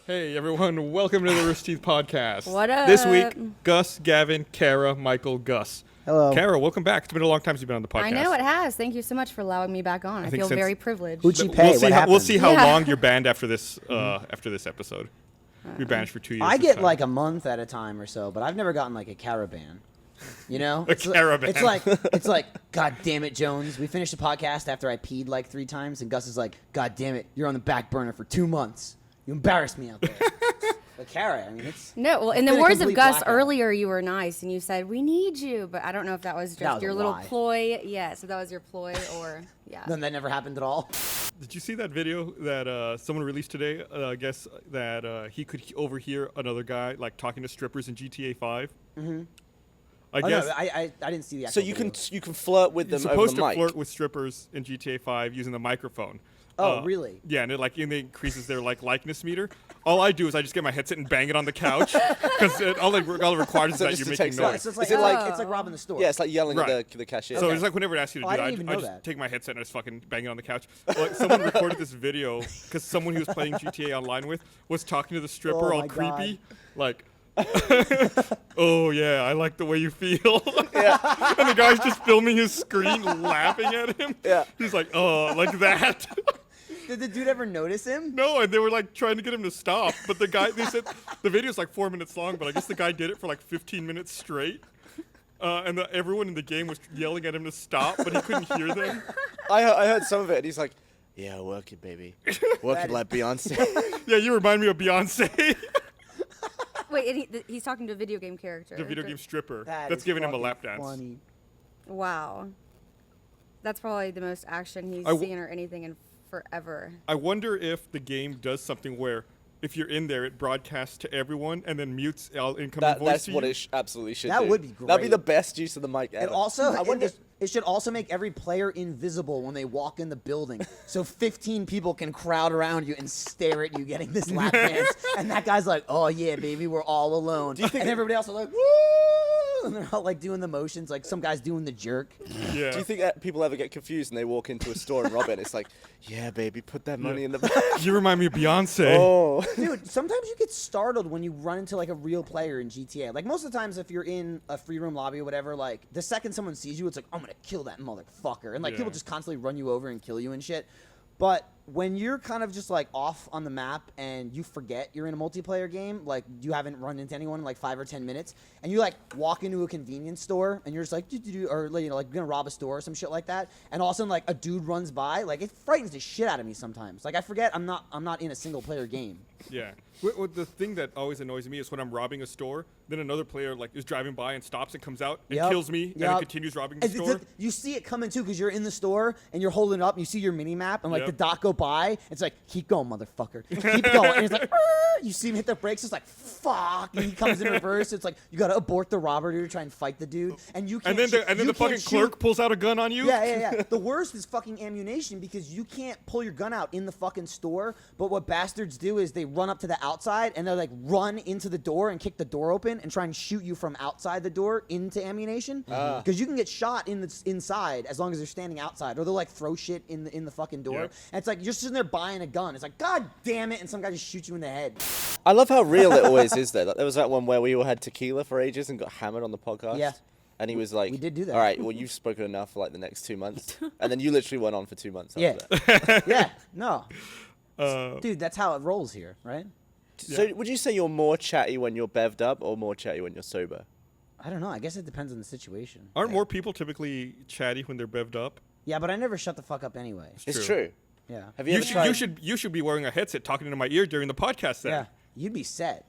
Hey everyone, welcome to the Rooster Teeth Podcast. What up? This week, Gus, Gavin, Kara, Michael, Gus. Hello. Kara, welcome back. It's been a long time since you've been on the podcast. I know it has. Thank you so much for allowing me back on. I feel very privileged. Who'd you pay? We'll see how Yeah. long you're banned after this episode. You're banished for 2 years. I this get time. like a month at a time or so, but I've never gotten like a caravan. You know? caravan. It's like, God damn it, Jones. We finished the podcast after I peed like 3 times, and Gus is like, God damn it, you're on the back burner for 2 months. You embarrassed me out there. But Kara, I mean, it's... No, well, in the been a words of complete Gus blackout. earlier, you were nice, and you said, we need you. But I don't know if that was just was your a little lie. ploy. Yeah, so that was your ploy, or, yeah. Then that never happened at all. Did you see that video that someone released today? I guess that he could overhear another guy like talking to strippers in GTA 5. Mm-hmm. I guess. No, I didn't see the So actual you can flirt with You're them over supposed the to mic. flirt with strippers in GTA 5 using the microphone. Oh, really? Yeah, and it increases their likeness meter. All I do is I just get my headset and bang it on the couch because all it requires is So that just you're to making text noise. back. So it's like, Is it like- it's like robbing the store. Yeah, it's like yelling Right. at the cashier. So it's like whenever it asks you to Oh, do I that, didn't even I know just that. take my headset and I just fucking bang it on the couch. Like, someone recorded this video because someone he was playing GTA Online with was talking to the stripper Oh all my creepy, God. like, oh yeah, I like the way you feel. And the guy's just filming his screen laughing at him. Yeah. He's like, oh, like that. Did the dude ever notice him? No, and they were like trying to get him to stop, but the guy, they said the video's like 4 minutes long, but I guess the guy did it for like 15 minutes straight. And everyone in the game was yelling at him to stop, but he couldn't hear them. I heard some of it, and he's like, "Yeah, work it, baby, work it like Beyonce." Yeah, you remind me of Beyonce, Wait, and he's talking to a video game character. the video game stripper That that's is giving him a fucking lap dance. funny. Wow. That's probably the most action he's seen or anything in forever. I wonder if the game does something where if you're in there, it broadcasts to everyone and then mutes all incoming voice That's to what you. it absolutely should That do. would be That'd be great. the best use of the mic ever. It also, I wonder. it should also make every player invisible when they walk in the building, so 15 people can crowd around you and stare at you getting this lap dance, and that guy's like, "Oh yeah, baby, we're all alone," and everybody else is like, "Woo!" and they're all like doing the motions, like some guy's doing the jerk. Yeah. Do you think that people ever get confused and they walk into a store and rob it? And it's like, "Yeah, baby, put that money in the bag." You remind me of Beyonce. Oh. Dude, sometimes you get startled when you run into like a real player in GTA. Like most of the times, if you're in a free room lobby or whatever, like the second someone sees you, it's like, "I'm gonna kill that motherfucker," and like Yeah. people just constantly run you over and kill you and shit. But when you're kind of just like off on the map and you forget you're in a multiplayer game, like you haven't run into anyone in like 5 or 10 minutes, and you like walk into a convenience store and you're just like, or like, you know, like gonna rob a store or some shit like that, and all of a sudden like a dude runs by, like it frightens the shit out of me sometimes. Like I forget I'm not in a single player game. Yeah. The thing that always annoys me is when I'm robbing a store, then another player like is driving by and stops and comes out and Yep. kills me and then Yep. continues robbing the And store. you see it coming too because you're in the store and you're holding it up and you see your mini map and like Yep. the dot go by. It's like, keep going, motherfucker. Keep going. And it's like, "Arr!" You see him hit the brakes. It's like, fuck. And he comes in reverse. It's like, you got to abort the robbery to try and fight the dude. And you can't And then you the fucking can't shoot. clerk pulls out a gun on you. Yeah. The worst is fucking ammunition because you can't pull your gun out in the fucking store. But what bastards do is they run up to the outside and they're like run into the door and kick the door open and try and shoot you from outside the door into ammunition. Because you can get shot in the inside as long as they're standing outside, or they'll like throw shit in the fucking door. Yep. And it's like you're sitting there buying a gun. It's like, God damn it, and some guy just shoots you in the head. I love how real it always is, though. Like, there was that one where we all had tequila for ages and got hammered on the podcast. Yeah. And he was like, We did do that. All right, well, you've spoken enough for like the next 2 months. And then you literally went on for 2 months Yeah. after that. Yeah, no. Uh, Dude, that's how it rolls here, right? So would you say you're more chatty when you're bevved up or more chatty when you're sober? I don't know. I guess it depends on the situation. Aren't more people typically chatty when they're bevved up? Yeah, but I never shut the fuck up anyway. It's true. true. Yeah. Have you, You ever should, tried? you should be wearing a headset talking into my ear during the podcast then. Yeah, you'd be set.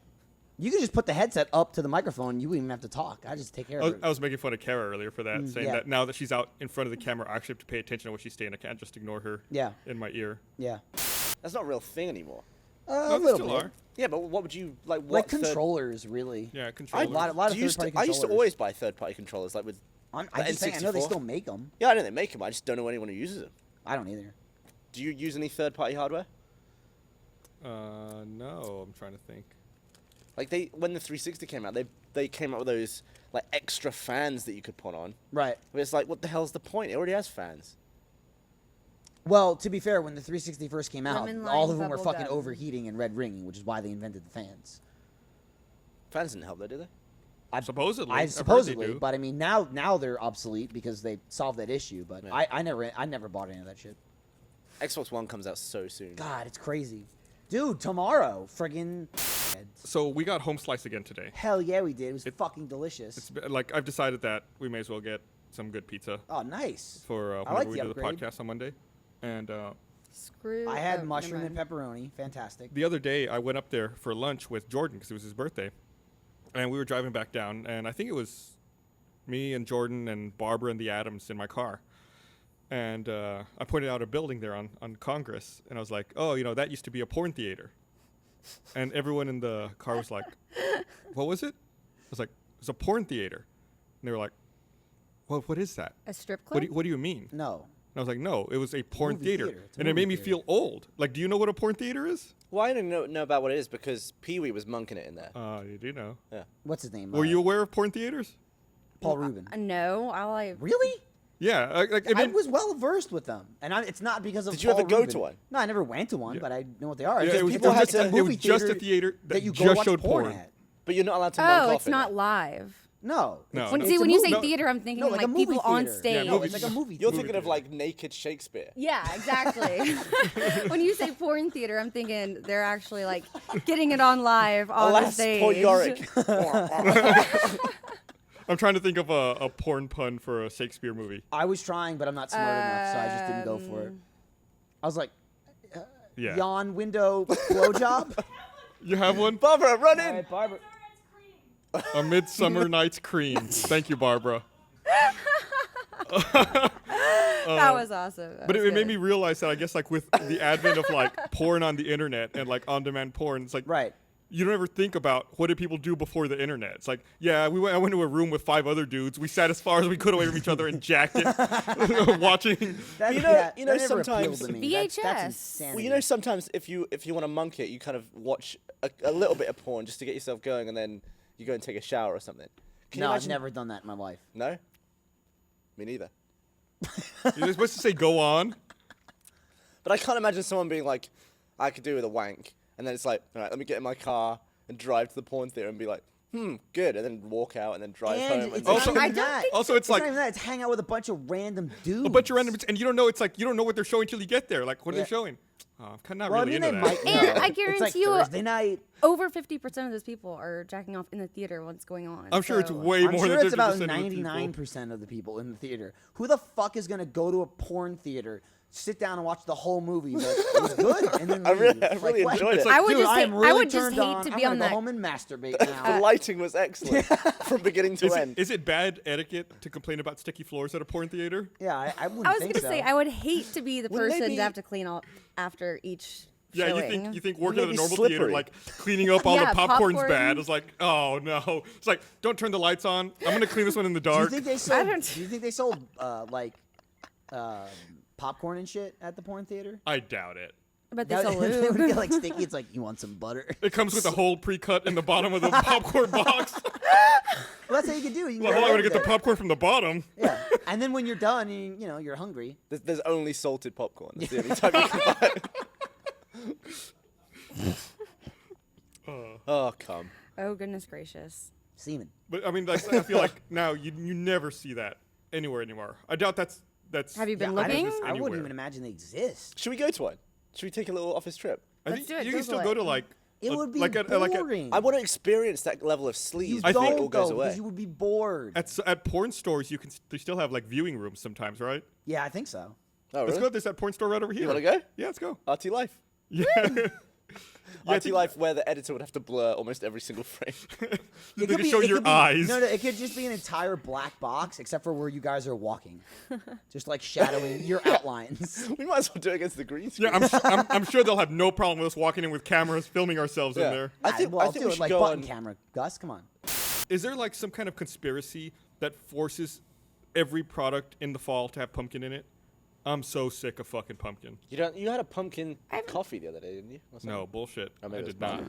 You could just put the headset up to the microphone. You wouldn't even have to talk. I just take care of it. I was making fun of Kara earlier for that, saying yeah. that now that she's out in front of the camera, I actually have to pay attention to what she's saying. I can't just ignore her Yeah, in my ear. yeah. That's not a real thing anymore. A No, they little still bit. are. Yeah, but what would you like? Like What third- controllers, really. Yeah, I, controllers. A lot of do you third-party I used to controllers. always buy third-party controllers, like with. I'm the just saying, I know they N64. still make them. Yeah, I know they make them. I just don't know anyone who uses them. I don't either. Do you use any third-party hardware? No, I'm trying to think. Like when the 360 came out, they came out with those like extra fans that you could put on. Right. But it's like, what the hell's the point? It already has fans. Well, to be fair, when the 360 first came out, Lemon all lime of them were bubble fucking gum. overheating and red ringing, which is why they invented the fans. Fans didn't help though, did they? Supposedly. I I've heard they supposedly, do. but I mean now they're obsolete because they solved that issue. But Yeah. I never bought any of that shit. Xbox One comes out so soon. God, it's crazy, dude. Tomorrow, friggin'. So we got home slice again today. Hell yeah, we did. It was fucking delicious. Like I've decided that we may as well get some good pizza Oh, nice. for I whenever like we the do the upgrade. podcast on Monday. And Screw. I had oh, mushroom never and mind. pepperoni. Fantastic. the other day I went up there for lunch with Jordan because it was his birthday, and we were driving back down, and I think it was me and Jordan and Barbara and the Adams in my car. And I pointed out a building there on Congress, and I was like, oh, that used to be a porn theater. And everyone in the car was like, what was it? I was like, it's a porn theater. And they were like, well, what is that? A strip club. What do you mean? No. And I was like, no, it was a porn Movie theater. theater. It's a And it made movie me theater. feel old. Like, do you know what a porn theater is? Well, I don't know about what it is because Pee Wee was monking it in there. You do know. Yeah. What's his name? Were you aware of porn theaters? Paul Rubin? No, I Really? Yeah. I was well versed with them, and it's not because of. Did you ever Paul go Rubin. to one? No, I never went to one, Yeah. but I know what they are. Yeah, It's it was, people have just, a it movie was just a theater theater that you go just watch showed porn at. But you're not allowed to monk Oh, off it's in not it. live. No. No, When no. see It's a when you movie- say no, theater, I'm thinking No, like a movie people on theater. stage. Yeah, No, movie it's like a movie. You're theater. thinking of like naked Shakespeare. Yeah, exactly. When you say porn theater, I'm thinking they're actually like getting it on live on the Alas, stage. poor Yorick. I'm trying to think of a porn pun for a Shakespeare movie. I was trying, but I'm not smart enough, so I just didn't go for it. I was like, Yeah. yawn window blowjob. You have one? Barbara, run All in. right, Barbara. A Midsummer Night's Cream. Thank you, Barbara. That was awesome. That But was it made good. me realize that I guess like with the advent of like porn on the internet and like on-demand porn, it's like Right. you don't ever think about what did people do before the internet. It's like, yeah, I went to a room with 5 other dudes. We sat as far as we could away from each other and jacked it, watching. That, You know- that you know, never appealed sometimes- to me. That's VHS. insanity. Well, sometimes if you want to monk it, you kind of watch a little bit of porn just to get yourself going, and then you go and take a shower or something. Can you No, I've imagine- never done that in my life. No. Me neither. You're supposed to say go on. But I can't imagine someone being like, I could do with a wank, and then it's like, all right, let me get in my car and drive to the porn theater and be like, good, and then walk out and then drive And home. it's And Also- not I even don't that. think Also, it's It's like not even that. It's hang out with a bunch of random dudes. a bunch of random, and you don't know. It's like you don't know what they're showing till you get there. Like, what are Yeah. they showing? Oh, I'm kind of not Well, really I mean, into they that. might. And know. I It's like guarantee you- Thursday night. Over 50% of those people are jacking off in the theater when it's going on. I'm sure it's so- way I'm more sure than 50% it's about of the people. 99% of the people in the theater. Who the fuck is gonna go to a porn theater, sit down and watch the whole movie? But it was good, and then I really- leave? I really what? enjoyed it. like, I would Dude, just I hate, am really I would just turned hate on. to I'm be gonna on go that. home and masturbate the now. lighting was excellent from beginning to end. Is it bad etiquette to complain about sticky floors at a porn theater? Yeah, I wouldn't I was think gonna so. say I would hate to be the Wouldn't they person be- to have to clean up after each Yeah, showing. you think working at Wouldn't a it be normal theater, slippery? like cleaning up all Yeah, the popcorn's popcorn. bad. It's like, oh no. It's like, don't turn the lights on. I'm gonna clean this one in the Do you dark. think they sold? don't- Do you think they sold like popcorn and shit at the porn theater? I doubt it. But they That sell it would lube. get like sticky. It's like you want some butter. It comes with a hole pre-cut in the bottom of the popcorn box. Well, that's how you can do it. You can Well, go hold on, I'm right gonna get the there. popcorn from the bottom. Yeah, and then when you're done, you're hungry. There's only salted popcorn. That's the only time you can buy it. Oh, come. Oh goodness gracious. Semen. But I mean, like, I feel like now you never see that anywhere anymore. I doubt that's. Have you been Yeah, looking? exist I wouldn't anywhere. even imagine they exist. Should we go to one? Should we take a little office trip? I Let's think do it, you can Google still it. go to like. It would be like boring. I want to experience that level of sleaze You I before think- it all don't goes though, away. because you would be bored. At porn stores, they still have like viewing rooms sometimes, right? Yeah, I think so. Oh, Let's really? go. There's that porn store right over here. wanna go? Yeah, let's go. RT Life. Yeah. I RT think- Life, where the editor would have to blur almost every single frame. They can show your eyes. No, it could just be an entire black box, except for where you guys are walking, just like shadowing your outlines. We might as well do it against the green screen. Yeah, I'm sure they'll have no problem with us walking in with cameras, filming ourselves in Yeah. there. I think well, I I'll think do we it should like go button on. camera. Gus, come on. Is there like some kind of conspiracy that forces every product in the fall to have pumpkin in it? I'm so sick of fucking pumpkin. You had a pumpkin coffee the other day, didn't you? Or something? No, bullshit. I I mean, it was did not.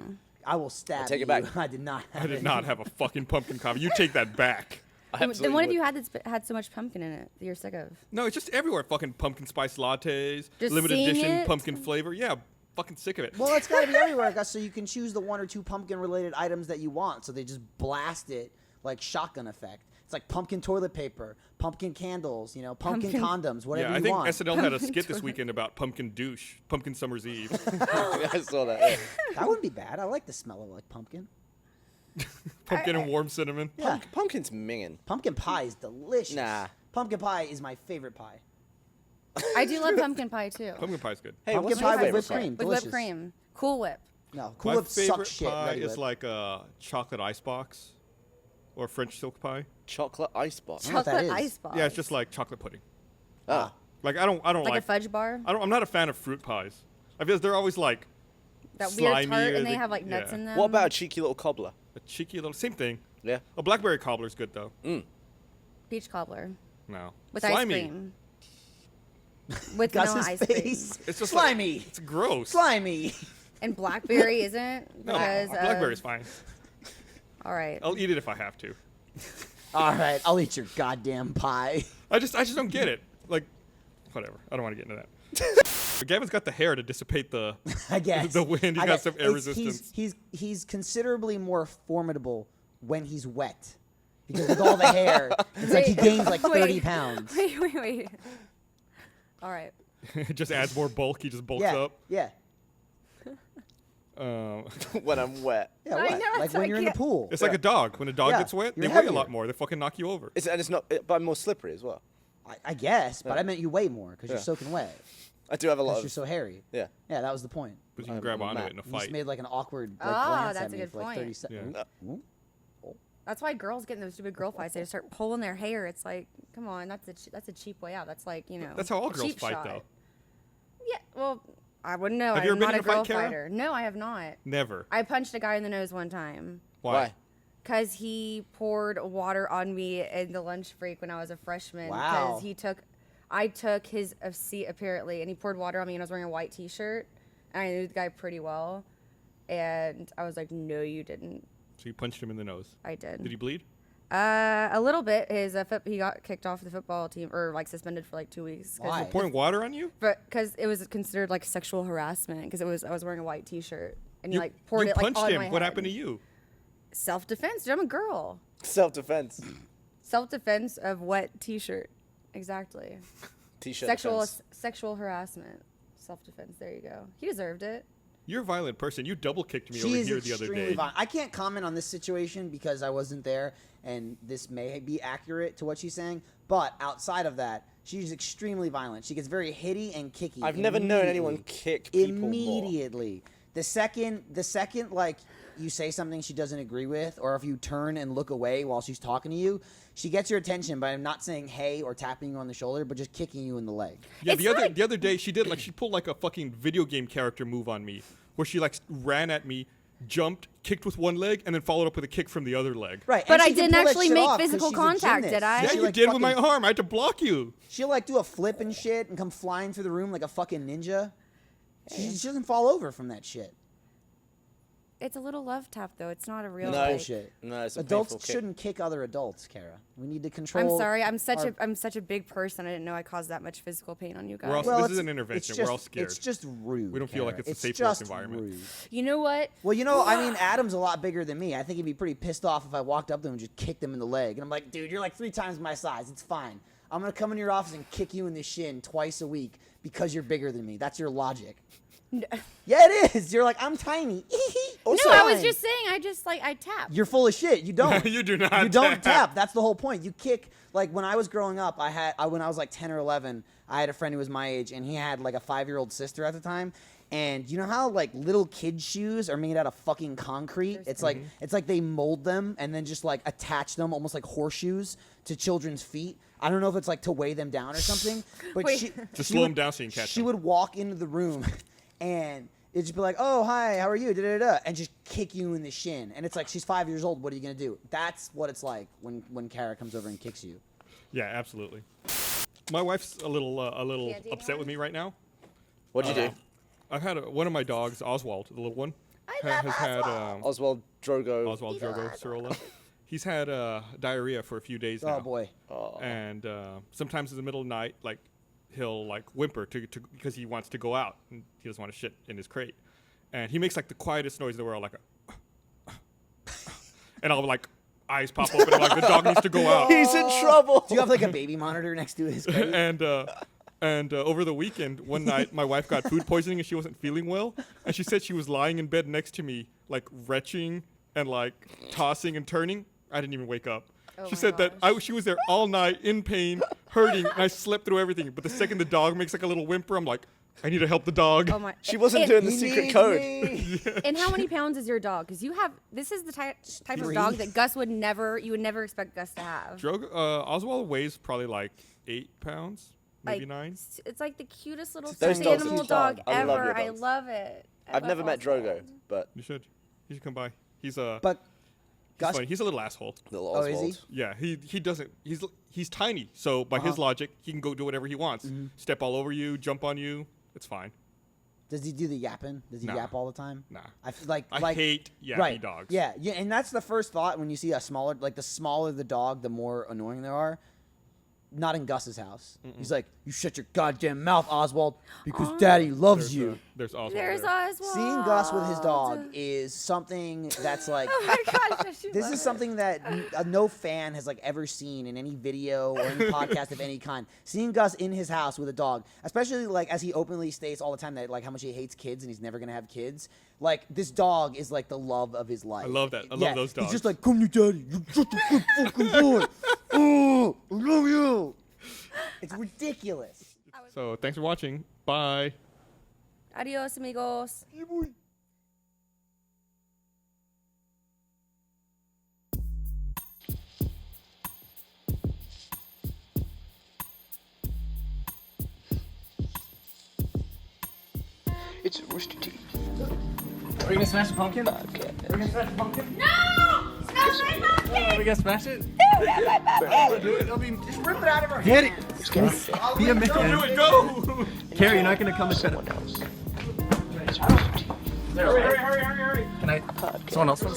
I will stab take it you. back. I did not. Have I did any. not have a fucking pumpkin coffee. You take that back. The absolutely one of would. you had that's had so much pumpkin in it that you're sick of. No, it's just everywhere. Fucking pumpkin spice lattes, Just limited seeing edition it? pumpkin flavor. Yeah, fucking sick of it. Well, it's got to be everywhere, Gus, so you can choose the 1 or 2 pumpkin-related items that you want. So they just blast it like shotgun effect. It's like pumpkin toilet paper, pumpkin candles, pumpkin condoms, whatever Yeah, I you think want. SNL had a skit this weekend about pumpkin douche, pumpkin summer's eve. Yeah, I saw that. Yeah. That wouldn't be bad. I like the smell of like pumpkin. Pumpkin and warm cinnamon. Yeah. Pumpkin's minging. Pumpkin pie is delicious. Nah. Pumpkin pie is my favorite pie. I do love pumpkin pie too. Pumpkin pie's good. Hey, Pumpkin what's pie your with favorite whipped pie? cream. With Delicious. whipped cream. Cool Whip. No, Cool My Whip favorite sucks shit. pie Ready is Whip. like a chocolate ice box or French silk pie. Chocolate ice box. know what that Chocolate is. ice box. Yeah, it's just like chocolate pudding. Ah. Like I don't like like. a fudge bar. I'm not a fan of fruit pies. I feel they're always like That weird slimy tart, or and they they- have like nuts yeah. in them. What about a cheeky little cobbler? a cheeky little same thing. Yeah. A blackberry cobbler's good though. peach cobbler No, with slimy. ice cream? With Gus's vanilla ice face. cream. It's just slimy. Like, it's gross. Slimy. And blackberry isn't No, because blackberry's fine. All right. I'll eat it if I have to. All right, I'll eat your goddamn pie. I just don't get it. Like, whatever. I don't want to get into that. But Gavin's got the hair to dissipate the I guess the wind. He's I got guess some air it's- resistance. He's considerably more formidable when he's wet because with all the hair, it's like he gains like 30 pounds. Wait. All right. It just adds more bulk. He just bulks Yeah, up. yeah, When I'm wet. yeah. I What? know, Like so when I you're in the can't- pool. It's like a dog. When a dog Yeah, gets wet, you're they weigh a heavier. lot more. They fucking knock you over. And it's not, but I'm more slippery as well. I guess, but I meant you weigh more because you're Yeah. soaking wet. I do have a lot Because of. you're so hairy. Yeah. Yeah, that was the point. But you can grab onto Matt, it in a You just fight. made like an awkward like, Ah, glance that's at a me good for like point. 30 seconds. Yeah. That's why girls get in those stupid girl fights. They just start pulling their hair. It's like, come on, that's a cheap way out. That's like, That's how all a girls cheap fight, shot. though. Yeah, well, I wouldn't know. Have you I'm ever been not in a a fight, girl Kara? fighter. No, I have not. Never. I punched a guy in the nose one time Why? because he poured water on me in the lunch break when I was a freshman. Wow. Because I took his seat apparently, and he poured water on me, and I was wearing a white T-shirt, and I knew the guy pretty well, and I was like, "No, you didn't." So you punched him in the nose. I did. Did he bleed? A little bit. He got kicked off the football team, or like suspended for like 2 weeks. Why? Pouring water on you? But because it was considered like sexual harassment, because I was wearing a white T-shirt, and he like poured you it like punched on him. my What head. happened to you? Self-defense, dude. I'm a girl. Self-defense. Self-defense of wet T-shirt. Exactly. T-shirt. defense. Sexual harassment. Self-defense. There you go. He deserved it. You're a violent person. You double kicked me She over is here the other extremely day. violent. I can't comment on this situation because I wasn't there, and this may be accurate to what she's saying. But outside of that, she's extremely violent. She gets very hitty and kicky. I've never known anyone immediately. kick people more. Immediately. The second like you say something she doesn't agree with, or if you turn and look away while she's talking to you, she gets your attention by not saying hey or tapping you on the shoulder, but just kicking you in the leg. Yeah, It's the other day she pulled like a fucking video game character move on me, where she like ran at me, jumped, kicked with one leg, and then followed up with a kick from the other leg. Right. But and I she can didn't pull that actually shit make off 'cause physical she's a contact, did gymnast. I? Yeah, She, you like, did with my fucking- arm. I had to block you. She'll like do a flip and shit and come flying through the room like a fucking ninja. She doesn't fall over from that shit. It's a little love tap, though. It's not a real. It's No. like- bullshit. No, it's a Adults painful kick. shouldn't kick other adults, Kara. We need to control. I'm sorry. I'm our- such a big person. I didn't know I caused that much physical pain on you guys. We're all- Well, This it's- is an it's intervention. just- We're all scared. It's just rude. We don't feel like Kara. it's a safe work just environment. rude. You know what? Well, I mean, Adam's a lot bigger than me. I think he'd be pretty pissed off if I walked up to him and just kicked him in the leg. And I'm like, dude, you're like 3 times my size. It's fine. I'm gonna come in your office and kick you in the shin twice a week because you're bigger than me. That's your logic. Yeah, it is. You're like, I'm tiny. No, I was just saying. I tap. You're full of shit. You don't. You do not You don't tap. tap. That's the whole point. You kick. Like when I was growing up, when I was like 10 or 11, I had a friend who was my age, and he had like a 5-year-old sister at the time. And you know how like little kids' shoes are made out of fucking concrete? It's like they mold them and then just like attach them almost like horseshoes to children's feet. I don't know if it's like to weigh them down or something. But Wait. she Just she slow would- them down so you can catch She them. would walk into the room and it'd just be like, "Oh, hi, how are you?" Da, da, da, and just kick you in the shin. And it's like, she's 5 years old. What are you gonna do? That's what it's like when Kara comes over and kicks you. Yeah, absolutely. My wife's a little Candy upset with me right now. What'd you do? I've had one of my dogs, Oswald, the little one, has had Oswald Drogo. Oswald Drogo Sorolla. he's had diarrhea for a few days now. Oh boy. And sometimes in the middle of the night, like he'll like whimper to because he wants to go out and he doesn't want to shit in his crate, and he makes like the quietest noise in the world, like and I'll like eyes pop open and like the dog needs to go out. He's in trouble. Do you have like a baby monitor next to his crate? And over the weekend, one night, my wife got food poisoning and she wasn't feeling well, and she said she was lying in bed next to me, like retching and like tossing and turning. I didn't even wake up. She said that she was there all night in pain, hurting, and I slept through everything. But the second the dog makes like a little whimper, I'm like, I need to help the dog. Oh my! She wasn't doing the He secret needs code. me. And how many pounds is your dog? Because this is the type of 3. dog that Gus would never expect Gus to have. Oswald weighs probably like 8 pounds, maybe Like, 9. It's like the cutest little Those stuffed dogs are animal cute. dog I love ever. your I dogs. love it. I've never met Drogo, but You should come by. He's But Gus, funny. He's a little asshole. little Oh, is Oswald. he? Yeah, he doesn't. He's tiny, so by his logic, he can go do whatever he wants. Step all over you, jump on you. It's fine. does he do the yapping? Does he Nah. yap all the time? Nah. I feel like I hate yappy right. dogs. Yeah, and that's the first thought when you see a smaller, like the smaller the dog, the more annoying they are. Not in Gus's house. He's like, you shut your goddamn mouth, Oswald, because Daddy loves you. There's Oswald. There's there. Oswald. Seeing Gus with his dog is something that's like. Oh my gosh, This is something that no fan has like ever seen in any video or any podcast of any kind. Seeing Gus in his house with a dog, especially like as he openly states all the time that like how much he hates kids and he's never gonna have kids. Like this dog is like the love of his life. I love that. I love those dogs. He's just like, come to Daddy, you such a good fucking boy. Oh, I love you. It's ridiculous. So thanks for watching. Bye. Adios, amigos. It's Rooster Teeth. Are we gonna smash the pumpkin? Are we gonna smash the pumpkin? No! Smash my pumpkin! Are we gonna smash it? Do it. Just rip it out of her hand. Get it! Be a man. Do it. Go. Carrie, you're not gonna come and shut it. Else. It's Rooster Teeth. Hurry. Can I? Someone else? Turn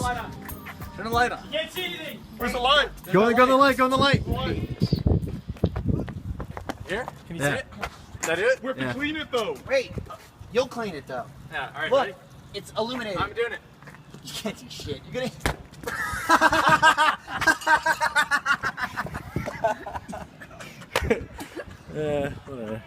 the light on. Can't see anything. Where's the light? Go in the light. Here. Can you Yeah. see it? Is that it? We're Yeah. clean it though. Wait, you'll clean it though. Yeah. All right. Look, Ready? it's illuminated. I'm doing it. You can't see shit. You're gonna. Whatever.